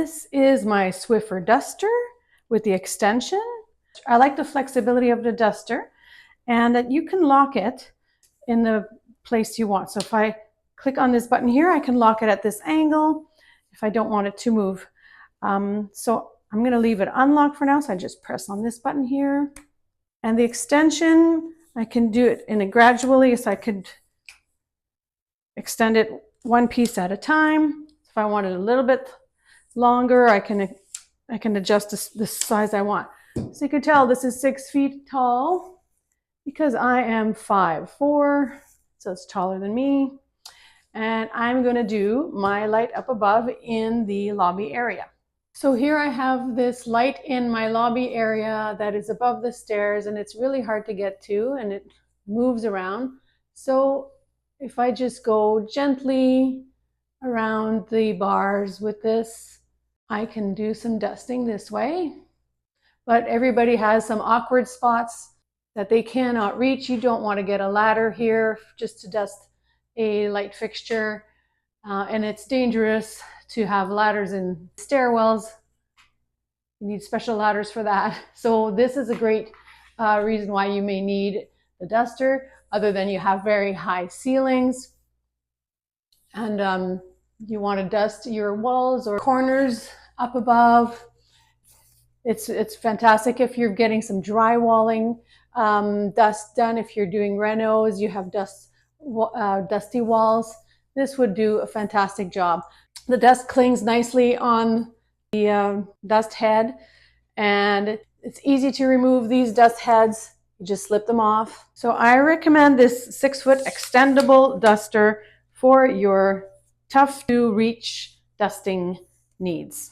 This is my Swiffer duster with the extension. I like the flexibility of the duster and that you can lock it in the place you want. So if I click on this button here, I can lock it at this angle if I don't want it to move. So I'm going to leave it unlocked for now. So I just press on this button here. And the extension, I can do it in a gradually, so I could extend it one piece at a time. If I want it a little bit longer, I can adjust the size I want. So you can tell this is 6 feet tall because I am 5'4", so it's taller than me. And I'm going to do my light up above in the lobby area. So here I have this light in my lobby area that is above the stairs, and it's really hard to get to and it moves around. So if I just go gently around the bars with this, I can do some dusting this way. But everybody has some awkward spots that they cannot reach. You don't want to get a ladder here just to dust a light fixture. And it's dangerous to have ladders in stairwells. You need special ladders for that. So this is a great reason why you may need the duster, other than you have very high ceilings and you want to dust your walls or corners up above. It's fantastic if you're getting some drywalling dust done. If you're doing renos, you have dusty walls. This would do a fantastic job. The dust clings nicely on the dust head, and it's easy to remove these dust heads. You just slip them off. So I recommend this 6-foot extendable duster for your tough to reach dusting needs.